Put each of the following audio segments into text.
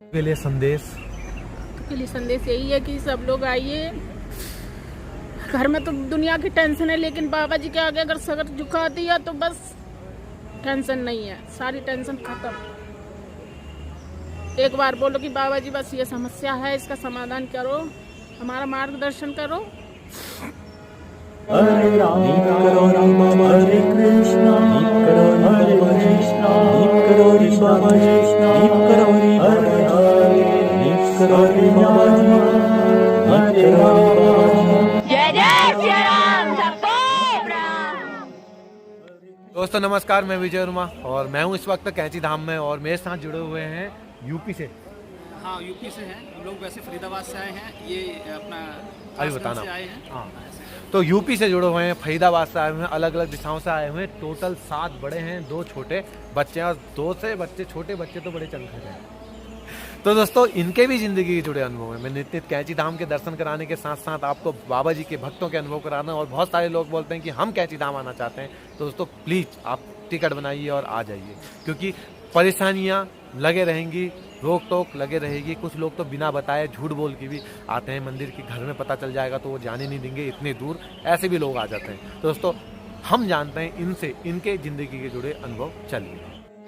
के लिए संदेश यही है कि सब लोग आइए। घर में तो दुनिया की टेंशन है, लेकिन बाबा जी के आगे अगर सर झुका दिया तो बस टेंशन नहीं है, सारी टेंशन खत्म। एक बार बोलो कि बाबा जी बस ये समस्या है, इसका समाधान करो, हमारा मार्गदर्शन करो। हरे राम हरे कृष्णा हरे कृष्णा बाबा जी हरे दोस्तों नमस्कार, मैं विजय वर्मा और मैं हूं इस वक्त कैंची धाम में और मेरे साथ जुड़े हुए हैं यूपी से। हाँ, यूपी से हैं हम लोग। वैसे फरीदाबाद से आए हैं, ये अपना अभी बताना से आए हैं। हाँ, तो यूपी से जुड़े हुए हैं, फरीदाबाद से आए हुए हैं, अलग अलग दिशाओं से आए हुए हैं। टोटल 7 बड़े हैं, 2 छोटे बच्चे हैं और 2 से बच्चे छोटे बच्चे तो बड़े चंखे हैं। तो दोस्तों इनके भी ज़िंदगी के जुड़े अनुभव हैं। मैं नित्य कैंची धाम के दर्शन कराने के साथ साथ आपको बाबा जी के भक्तों के अनुभव कराना, और बहुत सारे लोग बोलते हैं कि हम कैंची धाम आना चाहते हैं। तो दोस्तों प्लीज़ आप टिकट बनाइए और आ जाइए, क्योंकि परेशानियाँ लगे रहेंगी, रोक टोक लगे रहेगी। कुछ लोग तो बिना बताए झूठ बोल के भी आते हैं मंदिर की, घर में पता चल जाएगा तो वो जाने नहीं देंगे इतने दूर, ऐसे भी लोग आ जाते हैं। तो दोस्तों हम जानते हैं इनसे, इनके ज़िंदगी के जुड़े अनुभव। चलिए।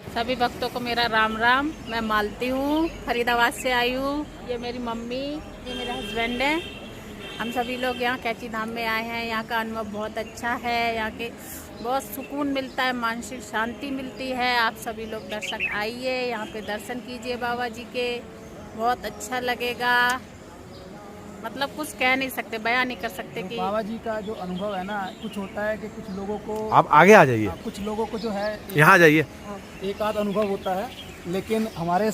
सभी भक्तों को मेरा राम राम। मैं मालती हूँ, फरीदाबाद से आई हूँ। ये मेरी मम्मी, ये मेरे हस्बैंड हैं। हम सभी लोग यहाँ कैंची धाम में आए हैं। यहाँ का अनुभव बहुत अच्छा है, यहाँ के बहुत सुकून मिलता है, मानसिक शांति मिलती है। आप सभी लोग दर्शक आइए, यहाँ पे दर्शन कीजिए बाबा जी के, बहुत अच्छा लगेगा। मतलब कुछ कह नहीं सकते, बयान नहीं कर सकते कि बाबा जी का जो अनुभव है ना, कुछ होता है कि कुछ लोगों को, आप आगे आ जाइए, कुछ लोगों को जो है यहाँ आ जाइए, एक आध अनुभव होता है, लेकिन हमारे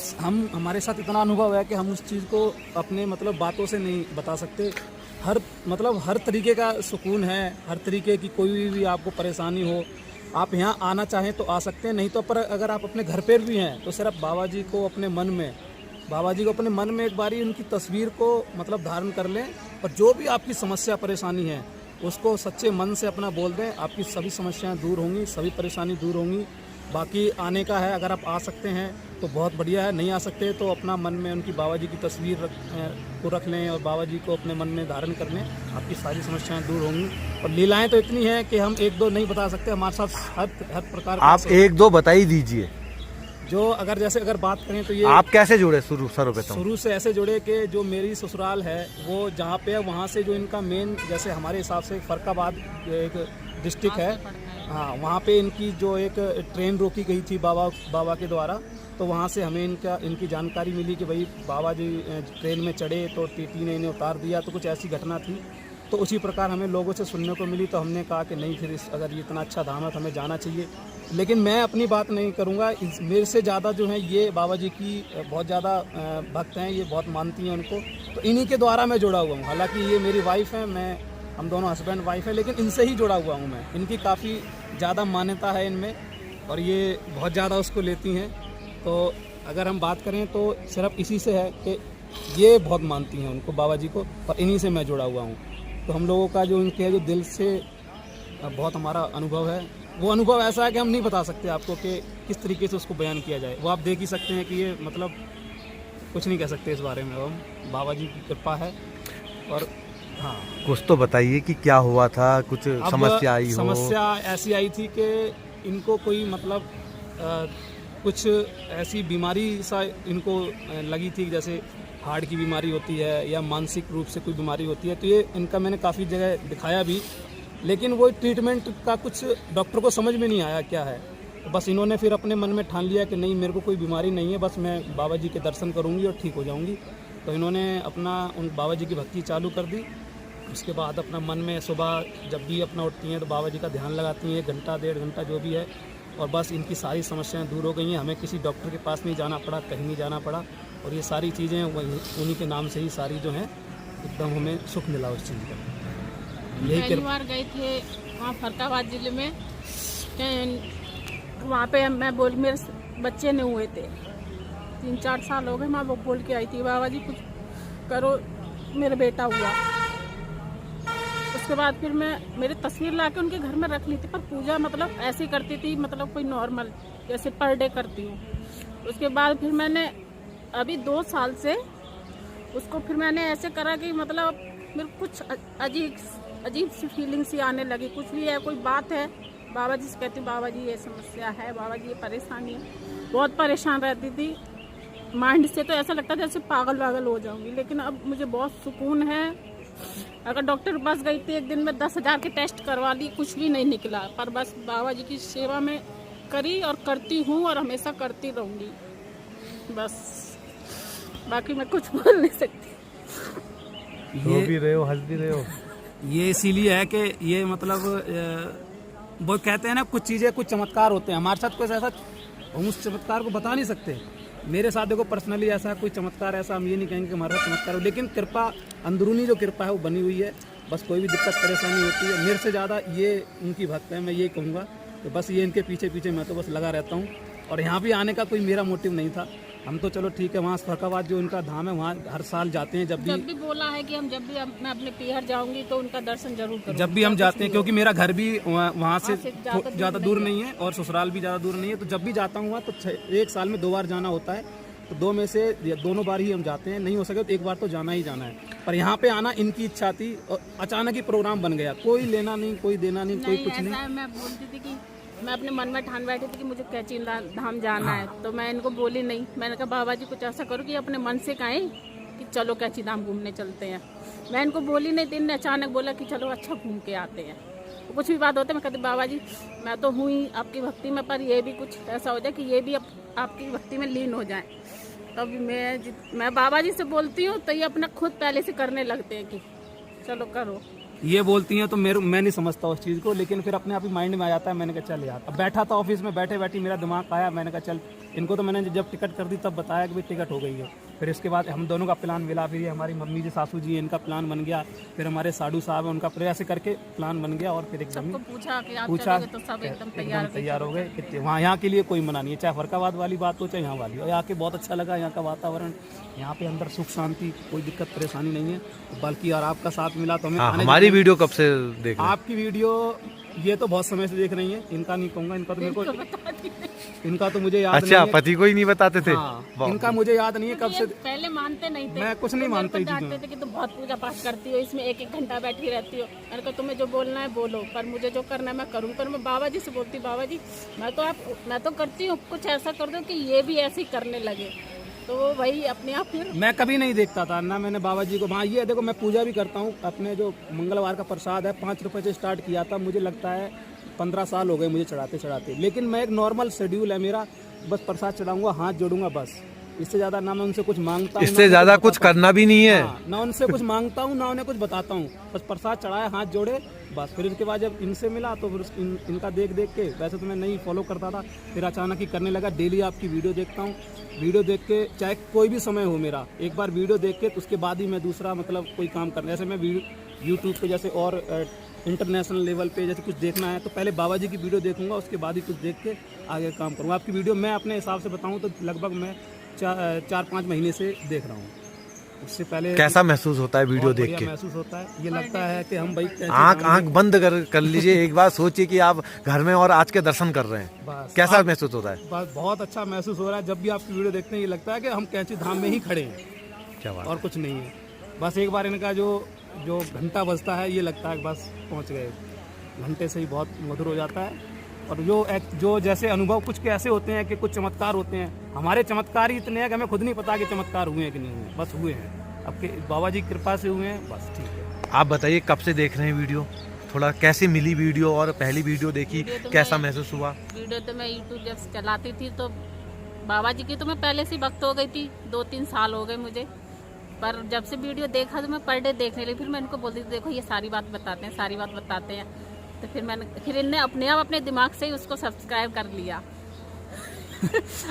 साथ इतना अनुभव है कि हम उस चीज़ को अपने मतलब बातों से नहीं बता सकते। हर तरीके का सुकून है, हर तरीके की कोई भी आपको परेशानी हो, आप यहाँ आना चाहें तो आ सकते हैं। नहीं तो पर अगर आप अपने घर पर भी हैं तो सिर्फ बाबा जी को अपने मन में एक बारी उनकी तस्वीर को मतलब धारण कर लें, और जो भी आपकी समस्या परेशानी है उसको सच्चे मन से अपना बोल दें। आपकी सभी समस्याएं दूर होंगी, सभी परेशानी दूर होंगी। बाकी आने का है, अगर आप आ सकते हैं तो बहुत बढ़िया है, नहीं आ सकते तो अपना मन में उनकी बाबा जी की तस्वीर को रख लें और बाबा जी को अपने मन में धारण कर लें, आपकी सारी समस्याएं दूर होंगी। और लीलाएं तो इतनी हैं कि हम 1-2 नहीं बता सकते, हमारे साथ हर प्रकार आप 1-2 बता ही दीजिए। जो अगर बात करें तो ये आप कैसे जुड़े शुरू से ऐसे जुड़े कि जो मेरी ससुराल है वो जहाँ पे है, वहाँ से जो इनका मेन, जैसे हमारे हिसाब से फरकाबाद एक डिस्ट्रिक्ट है, हाँ, वहाँ पे इनकी जो एक ट्रेन रोकी गई थी बाबा के द्वारा, तो वहाँ से हमें इनकी जानकारी मिली कि भाई बाबा जी ट्रेन में चढ़े तो टीटी ने इन्हें उतार दिया, तो कुछ ऐसी घटना थी। तो उसी प्रकार हमें लोगों से सुनने को मिली, तो हमने कहा कि नहीं, फिर अगर ये इतना अच्छा धाम है तो हमें जाना चाहिए। लेकिन मैं अपनी बात नहीं करूँगा, मेरे से ज़्यादा जो है ये बाबा जी की बहुत ज़्यादा भक्त हैं, ये बहुत मानती हैं उनको, तो इन्हीं के द्वारा मैं जुड़ा हुआ हूँ। हालांकि ये मेरी वाइफ है, हम दोनों हस्बैंड वाइफ है, लेकिन इनसे ही जुड़ा हुआ हूँ मैं। इनकी काफ़ी ज़्यादा मान्यता है इनमें, और ये बहुत ज़्यादा उसको लेती हैं। तो अगर हम बात करें तो सिर्फ इसी से है कि ये बहुत मानती हैं उनको, बाबा जी को, और इन्हीं से मैं जुड़ा हुआ हूँ। तो हम लोगों का जो इनके जो दिल से बहुत हमारा अनुभव है, वो अनुभव ऐसा है कि हम नहीं बता सकते आपको कि किस तरीके से उसको बयान किया जाए। वो आप देख ही सकते हैं कि ये मतलब कुछ नहीं कह सकते इस बारे में। हम बाबा जी की कृपा है। और हाँ, कुछ तो बताइए कि क्या हुआ था, कुछ समस्या आई हो? समस्या ऐसी आई थी कि इनको कोई मतलब कुछ ऐसी बीमारी सा इनको लगी थी, जैसे हार्ट की बीमारी होती है या मानसिक रूप से कोई बीमारी होती है। तो ये इनका मैंने काफ़ी जगह दिखाया भी, लेकिन वो ट्रीटमेंट का कुछ डॉक्टर को समझ में नहीं आया क्या है। तो बस इन्होंने फिर अपने मन में ठान लिया कि नहीं, मेरे को कोई बीमारी नहीं है, बस मैं बाबा जी के दर्शन करूँगी और ठीक हो जाऊँगी। तो इन्होंने अपना उन बाबा जी की भक्ति चालू कर दी। उसके बाद अपना मन में सुबह जब भी अपना उठती हैं तो बाबा जी का ध्यान लगाती हैं, 1 घंटा 1.5 घंटा जो भी है, और बस इनकी सारी समस्याएं दूर हो गई हैं। हमें किसी डॉक्टर के पास नहीं जाना पड़ा, कहीं नहीं जाना पड़ा, और ये सारी चीज़ें उन्हीं के नाम से ही सारी जो हैं एकदम हमें सुख मिला उस चीज़ का। पहली बार गए थे वहाँ फरकाबाद जिले में, वहाँ पे मेरे बच्चे नहीं हुए थे, 3-4 साल हो गए। मैं वो बोल के आई थी बाबा जी कुछ करो, मेरा बेटा हुआ। उसके बाद फिर मैं मेरी तस्वीर लाके उनके घर में रख ली थी, पर पूजा मतलब ऐसे करती थी, मतलब कोई नॉर्मल जैसे पर डे करती हूँ। उसके बाद फिर मैंने अभी 2 साल से उसको फिर मैंने ऐसे करा कि मतलब मेरे कुछ अजीब सी फीलिंग सी आने लगी। कुछ भी है, कोई बात है, बाबा जी से कहती हूँ बाबा जी ये समस्या है, बाबा जी ये परेशानी है। बहुत परेशान रहती थी माइंड से, तो ऐसा लगता था जैसे पागल हो जाऊंगी। लेकिन अब मुझे बहुत सुकून है। अगर डॉक्टर के पास गई थी, एक दिन में 10,000 के टेस्ट करवा ली, कुछ भी नहीं निकला। पर बस बाबा जी की सेवा में करी और करती हूँ और हमेशा करती रहूँगी। बस बाकी मैं कुछ बोल नहीं सकती। रो भी रहे हो, हंस भी रहे हो। ये इसीलिए है कि ये मतलब वो कहते हैं ना, कुछ चीज़ें कुछ चमत्कार होते हैं हमारे साथ। कुछ ऐसा हम उस चमत्कार को बता नहीं सकते। मेरे साथ देखो पर्सनली ऐसा कोई चमत्कार, ऐसा हम ये नहीं कहेंगे कि हमारा चमत्कार हो, लेकिन कृपा, अंदरूनी जो कृपा है वो बनी हुई है। बस कोई भी दिक्कत परेशानी होती है, मेरे से ज़्यादा ये उनकी भक्त है, मैं ये कहूँगा। तो बस ये इनके पीछे मैं तो बस लगा रहता हूँ। और यहाँ भी आने का कोई मेरा मोटिव नहीं था। हम तो चलो ठीक है, वहाँ फरकाबाद जो उनका धाम है वहाँ हर साल जाते हैं। जब भी बोला है कि मैं अपने पीहर जाऊंगी तो उनका दर्शन जरूर करूंगी। जब भी हम जाते हैं, क्योंकि मेरा घर भी वहाँ से ज़्यादा दूर नहीं है और ससुराल भी ज़्यादा दूर नहीं है, तो जब भी जाता हूँ वहाँ तो 1 साल में 2 बार जाना होता है। तो 2 में से दोनों बार ही हम जाते हैं, नहीं हो सके तो 1 बार तो जाना ही जाना है। पर यहाँ पे आना इनकी इच्छा थी और अचानक ही प्रोग्राम बन गया। कोई लेना नहीं, कोई देना नहीं, कोई कुछ नहीं। मैं बोलती थी कि मैं अपने मन में ठान बैठी थी कि मुझे कैची धाम जाना है, तो मैं इनको बोली नहीं। मैंने कहा बाबा जी कुछ ऐसा करो कि अपने मन से कहें कि चलो कैची धाम घूमने चलते हैं। मैं इनको बोली नहीं थी, इनने अचानक बोला कि चलो अच्छा घूम के आते हैं। तो कुछ भी बात होती है मैं कहती बाबा जी मैं तो हूँ ही आपकी भक्ति में, पर ये भी कुछ ऐसा हो जाए कि ये भी आपकी भक्ति में लीन हो जाए। तब मैं बाबा जी से बोलती हूँ तो ये अपना खुद पहले से करने लगते हैं कि चलो करो। ये बोलती हैं तो मैं नहीं समझता उस चीज़ को, लेकिन फिर अपने आप ही माइंड में आ जाता है। मैंने कहा चल यार, अब बैठा था ऑफिस में, बैठे मेरा दिमाग आया, मैंने कहा चल इनको तो मैंने जब टिकट कर दी तब बताया कि भाई टिकट हो गई है। फिर इसके बाद हम दोनों का प्लान मिला, फिर ये हमारी मम्मी जी सासू जी इनका प्लान बन गया, फिर हमारे साधु साहब है उनका, फिर ऐसे करके प्लान बन गया। और फिर एकदम पूछा तो सब एकदम तैयार हो गए। वहाँ यहाँ के लिए कोई मना नहीं है, चाहे फरकाबाद वाली बात हो चाहे यहाँ वाली। और यहाँ के बहुत अच्छा लगा, यहाँ का वातावरण, यहाँ पे अंदर सुख शांति, कोई दिक्कत परेशानी नहीं है। बल्कि और आपका साथ मिला तो हमें हमारी वीडियो कब से देख रहे हैं? आपकी वीडियो ये तो बहुत समय से देख रही है। इनका नहीं कहूँगा, इनका तो मेरे को इनका तो मुझे याद नहीं है। पति को ही नहीं बताते थे? हाँ, इनका मुझे याद नहीं है कब से। पहले मानते नहीं थे, मैं कुछ नहीं मानता ही डांटते थे कि तुम बहुत पूजा पाठ करती हो, इसमें 1-1 घंटा बैठी रहती हो। मैंने कहा तुम्हें जो बोलना है बोलो, पर मुझे जो करना है मैं करूँ। पर मैं बाबा जी से बोलती बाबा जी मैं तो करती हूँ, कुछ ऐसा कर दो कि ये भी ऐसे ही करने लगे। तो वही अपने आप फिर मैं कभी नहीं देखता था ना, मैंने बाबा जी को वहाँ ये देखो मैं पूजा भी करता हूँ। अपने जो मंगलवार का प्रसाद है 5 रुपए से स्टार्ट किया था, मुझे लगता है 15 साल हो गए मुझे चढ़ाते। लेकिन मैं एक नॉर्मल शेड्यूल है मेरा, बस प्रसाद चढ़ाऊंगा, हाथ जोड़ूंगा, बस। इससे ज्यादा ना मैं उनसे कुछ मांगता हूँ, इससे ज्यादा कुछ करना भी नहीं है। ना उनसे कुछ मांगता हूँ ना उन्हें कुछ बताता हूँ, बस प्रसाद चढ़ाया, हाथ जोड़े, बस। फिर इसके बाद जब इनसे मिला तो फिर इनका देख के, वैसे तो मैं नहीं फॉलो करता था, फिर अचानक ही करने लगा। डेली आपकी वीडियो देखता हूँ, वीडियो देख के चाहे कोई भी समय हो मेरा, एक बार वीडियो देख के तो उसके बाद ही मैं दूसरा मतलब कोई काम करना। जैसे मैं यूट्यूब पे जैसे और इंटरनेशनल लेवल पे जैसे कुछ देखना है तो पहले बाबा जी की वीडियो देखूंगा, उसके बाद ही कुछ देख के आगे काम करूँगा। आपकी वीडियो मैं अपने हिसाब से बताऊँ तो लगभग मैं 4-5 महीने से देख रहा हूँ। उससे पहले कैसा महसूस होता है वीडियो देख के? महसूस होता है, ये लगता है कि हम भाई आंख बंद कर लीजिए एक बार, सोचिए कि आप घर में और आज के दर्शन कर रहे हैं, कैसा महसूस होता है? बहुत अच्छा महसूस हो रहा है। जब भी आपकी वीडियो देखते हैं ये लगता है कि हम कैची धाम में ही खड़े हैं, क्या बात, और कुछ नहीं है। बस एक बार इनका जो घंटा बजता है ये लगता है बस पहुंच गए। घंटे से ही बहुत मधुर हो जाता है। और जो जैसे अनुभव कुछ के ऐसे होते हैं कि कुछ चमत्कार होते हैं, हमारे चमत्कार ही इतने हैं कि हमें खुद नहीं पता कि चमत्कार हुए हैं कि नहीं हुए, बस हुए हैं। अब के बाबा जी की कृपा से हुए हैं, बस ठीक है। आप बताइए कब से देख रहे हैं वीडियो, थोड़ा कैसे मिली वीडियो और पहली वीडियो देखी कैसा महसूस हुआ? वीडियो तो मैं यूट्यूब जब चलाती थी तो बाबा जी की तो मैं पहले से भक्त हो गई थी, 2-3 साल हो गए मुझे। पर जब से वीडियो देखा तो मैं पर डे देखने लगी। फिर मैं इनको बोलती थी देखो ये सारी बात बताते हैं। तो फिर इनने अपने आप अपने दिमाग से ही उसको सब्सक्राइब कर लिया।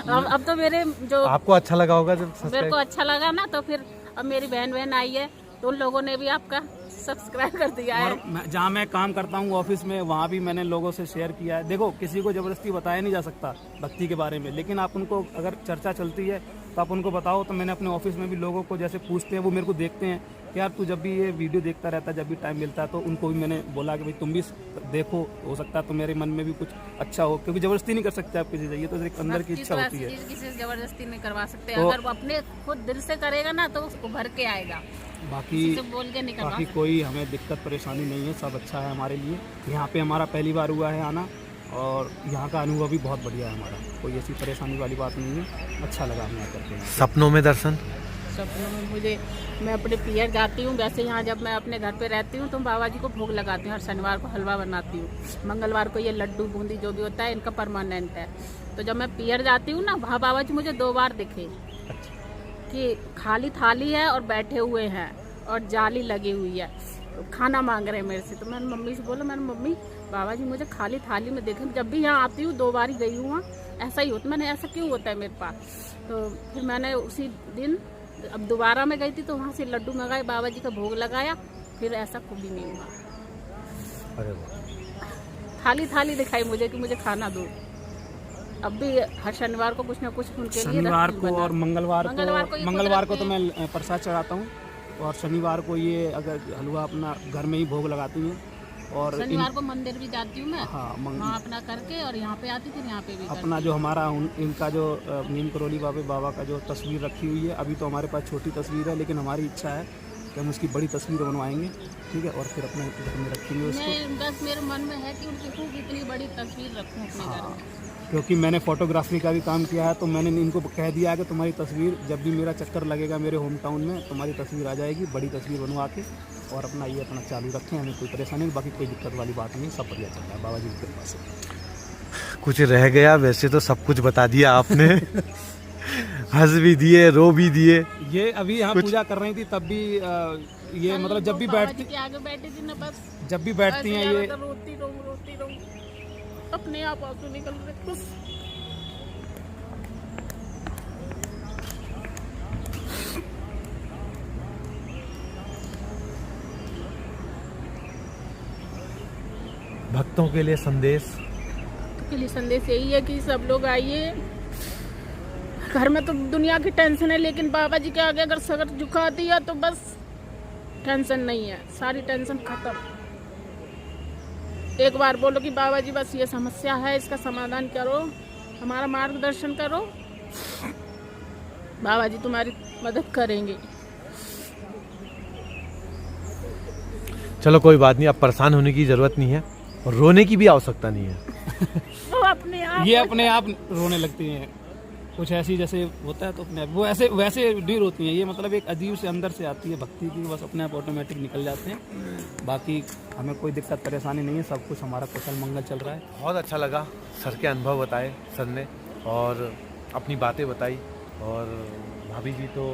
अब तो मेरे जो आपको अच्छा लगा होगा जब मेरे को अच्छा लगा ना, तो फिर अब मेरी बहन आई है तो उन लोगों ने भी आपका सब्सक्राइब कर दिया है। और जहाँ मैं काम करता हूँ ऑफिस में, वहाँ भी मैंने लोगों से शेयर किया है। देखो किसी को जबरदस्ती बताया नहीं जा सकता भक्ति के बारे में, लेकिन आप उनको अगर चर्चा चलती है तो आप उनको बताओ। तो मैंने अपने ऑफिस में भी लोगों को जैसे पूछते हैं, वो मेरे को देखते हैं कि यार तू जब भी ये वीडियो देखता रहता है, जब भी टाइम मिलता है, तो उनको भी मैंने बोला कि भाई तुम भी देखो, हो सकता है तो मेरे मन में भी कुछ अच्छा हो, क्योंकि ज़बरदस्ती नहीं कर सकते आप किसी से, ये तो एक अंदर की इच्छा होती है। किसी से जबरदस्ती नहीं करवा सकते, तो- अगर वो अपने खुद दिल से करेगा ना तो उसको भर के आएगा, बाकी किसी से बोल के नहीं करवा बाकी सकते। कोई हमें दिक्कत परेशानी नहीं है, सब अच्छा है हमारे लिए। यहाँ पे हमारा पहली बार हुआ है आना, और यहाँ का अनुभव भी बहुत बढ़िया है हमारा, कोई ऐसी परेशानी वाली बात नहीं है, अच्छा लगा हमें आकर के। सपनों में दर्शन। सपनों में मुझे, मैं अपने पियर जाती हूँ, वैसे यहाँ जब मैं अपने घर पे रहती हूँ तो बाबा जी को भोग लगाती हूँ, हर शनिवार को हलवा बनाती हूँ, मंगलवार को ये लड्डू बूंदी जो भी होता है इनका परमानेंट है। तो जब मैं पियर जाती हूँ ना, वहाँ बाबा जी मुझे 2 बार दिखे कि खाली थाली है और बैठे हुए हैं और जाली लगी हुई है, खाना मांग रहे हैं मेरे से। तो मैंने मम्मी से बोला, मैंने मम्मी बाबा जी मुझे खाली थाली में देखे, जब भी यहाँ आती हूँ 2 बार ही गई हूँ वहाँ, ऐसा ही होता। मैंने ऐसा क्यों होता है मेरे पास? तो फिर मैंने उसी दिन अब दोबारा मैं गई थी तो वहाँ से लड्डू मंगाए, बाबा जी का भोग लगाया, फिर ऐसा कभी नहीं हुआ। अरे वाह। थाली थाली दिखाई मुझे कि मुझे खाना दो। अब भी हर शनिवार को कुछ ना कुछ उनके लिए शनिवार रखती को हूँ और बना। मंगलवार ये मंगलवार को खुद तो मैं प्रसाद चढ़ाता हूँ, और शनिवार को ये अगर हलवा अपना घर में ही भोग लगाती हूँ। और शनिवार को मंदिर भी जाती हूँ मैं, हाँ, वहाँ अपना करके, और यहाँ पे आती थी, यहाँ पे भी अपना जो हमारा इनका जो नीम करोली बाबा का जो तस्वीर रखी हुई है, अभी तो हमारे पास छोटी तस्वीर है, लेकिन हमारी इच्छा है कि हम उसकी बड़ी तस्वीर बनवाएंगे, ठीक है, और फिर अपने घर में रखेंगे उसको। मैं बस मेरे मन में है कि उनकी खूब इतनी बड़ी तस्वीर रखूँ अपने घर में। क्योंकि मैंने फोटोग्राफी का भी काम किया है, तो मैंने इनको कह दिया कि तुम्हारी तस्वीर जब भी मेरा चक्कर लगेगा मेरे होम टाउन में, तुम्हारी तस्वीर आ जाएगी, बड़ी तस्वीर बनवा के, और अपना ये अपना चालू रखें, हमें कोई परेशानी नहीं, बाकी कोई दिक्कत वाली बात नहीं, सब बढ़िया चल रहा है बाबा जी की कृपा से। कुछ रह गया? वैसे तो सब कुछ बता दिया आपने। हंस भी दिए, रो भी दिए। ये अभी यहाँ पूजा कर रही थी तब भी ये मतलब जब भी बाबा जी बैठती के आगे बैठी थी ना, बस जब भी बैठती हैं ये रोती रहूं, अपने आप आंसू निकल रहे खुश। भक्तों के लिए संदेश। के लिए संदेश यही है कि सब लोग आइए। घर में तो दुनिया की टेंशन है, लेकिन बाबा जी के आगे अगर सर झुका दिया तो बस टेंशन नहीं है, सारी टेंशन खत्म। एक बार बोलो कि बाबा जी बस ये समस्या है, इसका समाधान करो, हमारा मार्गदर्शन करो, बाबा जी तुम्हारी मदद करेंगे। चलो कोई बात नहीं, अब परेशान होने की जरूरत नहीं है और रोने की भी आवश्यकता नहीं है। वो अपने आप ये अपने आप रोने लगती हैं, कुछ ऐसी जैसे होता है तो अपने आप वो ऐसे वैसे डीर होती हैं। ये मतलब एक अजीब से अंदर से आती है भक्ति की, बस अपने आप ऑटोमेटिक निकल जाते हैं। बाकी हमें कोई दिक्कत परेशानी नहीं है, सब कुछ हमारा कुशल मंगल चल रहा है। बहुत अच्छा लगा, सर के अनुभव बताए सर ने और अपनी बातें बताई, और भाभी जी तो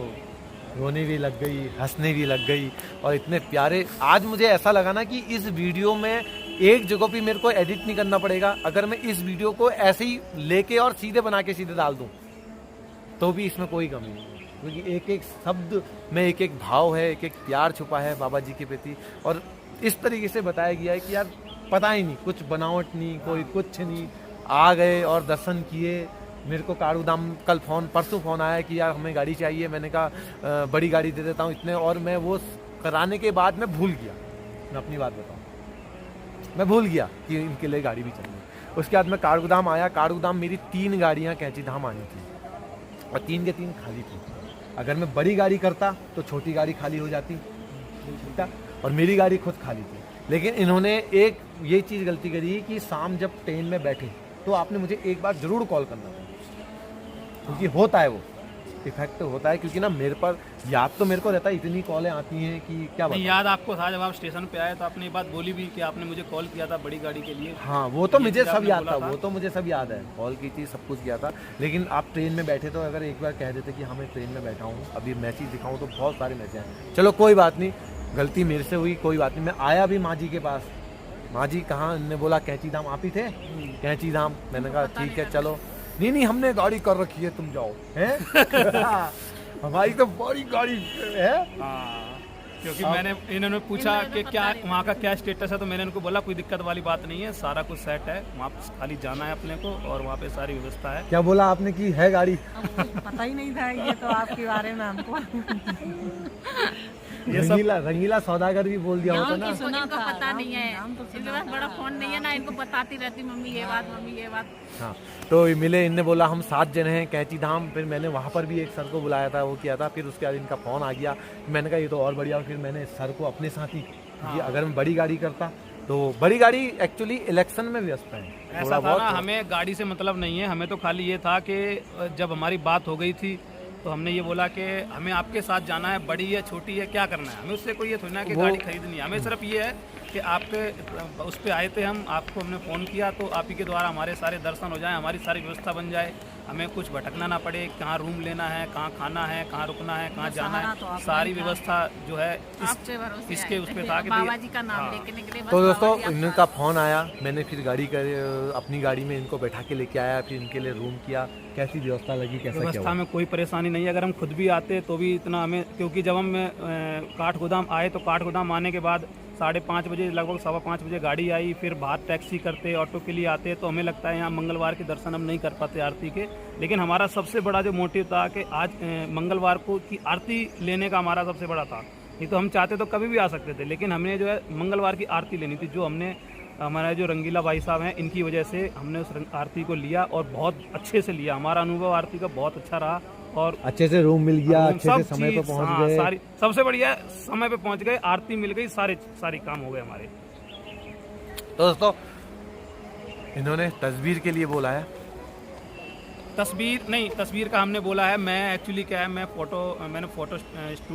रोने भी लग गई, हंसने भी लग गई, और इतने प्यारे। आज मुझे ऐसा लगा ना कि इस वीडियो में एक जगह भी मेरे को एडिट नहीं करना पड़ेगा। अगर मैं इस वीडियो को ऐसे ही लेके और सीधे बना के सीधे डाल दूं तो भी इसमें कोई कमी नहीं है, क्योंकि एक एक शब्द में एक एक भाव है, एक एक प्यार छुपा है बाबा जी के प्रति। और इस तरीके से बताया गया है कि यार पता ही नहीं, कुछ बनावट नहीं, कोई कुछ नहीं, आ गए और दर्शन किए। मेरे को काड़ू धाम कल परसों फ़ोन आया कि यार हमें गाड़ी चाहिए, मैंने कहा बड़ी गाड़ी दे देता हूँ इतने, और मैं वो कराने के बाद मैं भूल गया, मैं अपनी बात बताऊँ, मैं भूल गया कि इनके लिए गाड़ी भी चाहिए। उसके बाद मैं काड़ू धाम आया, काड़ू धाम मेरी 3 गाड़ियाँ कैंची धाम आनी थी और 3 के 3 खाली थी। अगर मैं बड़ी गाड़ी करता तो छोटी गाड़ी खाली हो जाती, ठीक है, और मेरी गाड़ी खुद खाली थी। लेकिन इन्होंने एक ये चीज़ गलती करी कि शाम जब ट्रेन में बैठे तो आपने मुझे एक बार ज़रूर कॉल करना था, क्योंकि होता है वो इफेक्ट होता है, क्योंकि ना मेरे पर याद तो मेरे को रहता है, इतनी कॉलें आती हैं कि क्या बताऊं। याद आपको था जब आप स्टेशन पे आए तो आपने ये बात बोली भी कि आपने मुझे कॉल किया था बड़ी गाड़ी के लिए। हाँ, वो तो मुझे सब आपने याद बोला था, था। वो तो मुझे सब याद है, कॉल की थी, सब कुछ किया था। लेकिन आप ट्रेन में बैठे तो अगर एक बार कह देते कि हाँ मैं ट्रेन में बैठा हूँ, अभी मैसेज दिखाऊँ, तो बहुत सारे मैसेज हैं। चलो कोई बात नहीं, गलती मेरे से हुई, कोई बात नहीं। मैं आया भी माँ जी के पास, माँ जी कहाँ, इन्होंने बोला कैंची धाम आप ही थे, कैंची धाम। मैंने कहा ठीक है चलो, नहीं हमने गाड़ी कर रखी है, तुम जाओ, हैं। हमारी तो बड़ी गाड़ी है। क्योंकि मैंने इन्होंने पूछा कि क्या वहाँ का क्या स्टेटस है, तो मैंने उनको बोला कोई दिक्कत वाली बात नहीं है, सारा कुछ सेट है, वहाँ खाली जाना है अपने को और वहाँ पे सारी व्यवस्था है। क्या बोला आपने कि है गाड़ी? पता ही नहीं था ये तो आपके बारे में हमको। ये सब रंगीला सौदागर भी बोल दिया होता ना। इनको पता नहीं है, इनके पास बड़ा फोन नहीं है ना, इनको बताती रहती मम्मी ये बात, मम्मी ये बात। हाँ, तो मिले, इनने बोला हम 7 जने हैं कैची धाम। फिर मैंने वहाँ पर भी एक सर को बुलाया था, वो किया था। फिर उसके बाद इनका फ़ोन आ गया, मैंने कहा ये तो और बढ़िया। फिर मैंने सर को अपने साथ ही ये अगर मैं बड़ी गाड़ी करता तो बड़ी गाड़ी एक्चुअली इलेक्शन में व्यस्त है। ऐसा था ना, हमें गाड़ी से मतलब नहीं है, हमें तो खाली ये था कि जब हमारी बात हो गई थी तो हमने ये बोला कि हमें आपके साथ जाना है, बड़ी है छोटी है क्या करना है, हमें उससे कोई ये थोड़ी ना कि गाड़ी खरीदनी है, हमें सिर्फ ये है कि आपके उस पर आए थे हम, आपको हमने फ़ोन किया तो आप ही के द्वारा हमारे सारे दर्शन हो जाएं, हमारी सारी व्यवस्था बन जाए, हमें कुछ भटकना ना पड़े, कहाँ रूम लेना है, कहाँ खाना है, कहाँ रुकना है, कहाँ जाना है, सारी व्यवस्था जो है इसके उस पर था कि बाबा जी का नाम लेके निकले। तो दोस्तों इनका फ़ोन आया, मैंने फिर अपनी गाड़ी में इनको बैठा के लेके आया, फिर इनके लिए रूम किया। कैसी व्यवस्था लगी, कैसा क्या व्यवस्था में कोई परेशानी नहीं है। अगर हम खुद भी आते तो भी इतना हमें, क्योंकि जब हम काठगोदाम आए तो काठगोदाम आने के बाद 5:30 बजे, लगभग 5:15 बजे गाड़ी आई, फिर बाहर टैक्सी करते, ऑटो के लिए आते, तो हमें लगता है यहाँ मंगलवार के दर्शन हम नहीं कर पाते आरती के। लेकिन हमारा सबसे बड़ा जो मोटिव था कि आज मंगलवार को की आरती लेने का हमारा सबसे बड़ा था। नहीं तो हम चाहते तो कभी भी आ सकते थे, लेकिन हमने जो है मंगलवार की आरती लेनी थी। जो हमने हमारा जो रंगीला भाई साहब हैं, इनकी वजह से हमने उस आरती को लिया और बहुत अच्छे से लिया। हमारा अनुभव आरती का बहुत अच्छा रहा और अच्छे से रूम मिल गया, अच्छे से समय पे पहुंच गए। सारी सबसे बढ़िया समय पे पहुंच गए, आरती मिल गई, सारी काम हो गए हमारे। तो दोस्तों इन्होंने तस्वीर के लिए बोला है। तस्वीर का हमने बोला है। मैं एक्चुअली क्या है, मैंने फोटो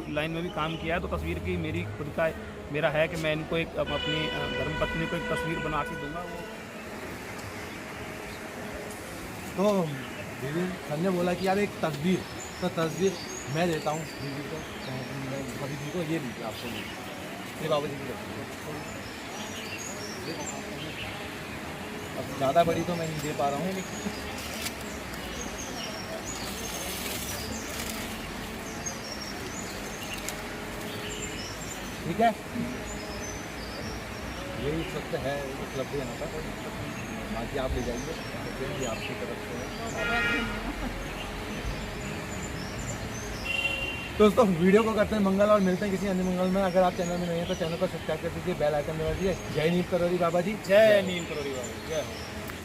लाइन में भी काम किया है, तो तस्वीर की मेरी खुद का मेरा है कि मैं इनको एक अपनी धर्मपत्नी को एक तस्वीर बना के दूंगा। तो दीदी सर ने बोला कि यार एक तस्वीर, तो तस्वीर मैं देता हूँ दीदी को, दीदी को ये लीजिए, आपको ये बाबू जी की तस्वीर। अब ज़्यादा बड़ी तो मैं नहीं दे पा रहा हूँ। ठीक है, यही सब है उपलब्ध यहाँ पर, बाकी आप ले जाइए, ये आपकी तरफ से है। दोस्तों वीडियो को करते हैं मंगल और मिलते हैं किसी अन्य मंगल में। अगर आप चैनल में नहीं है तो चैनल को सब्सक्राइब कर दीजिए, बेल आइकन दबा दीजिए। जय नीम करोड़ी बाबा जी, जय नीम करोड़ी बाबा, जय।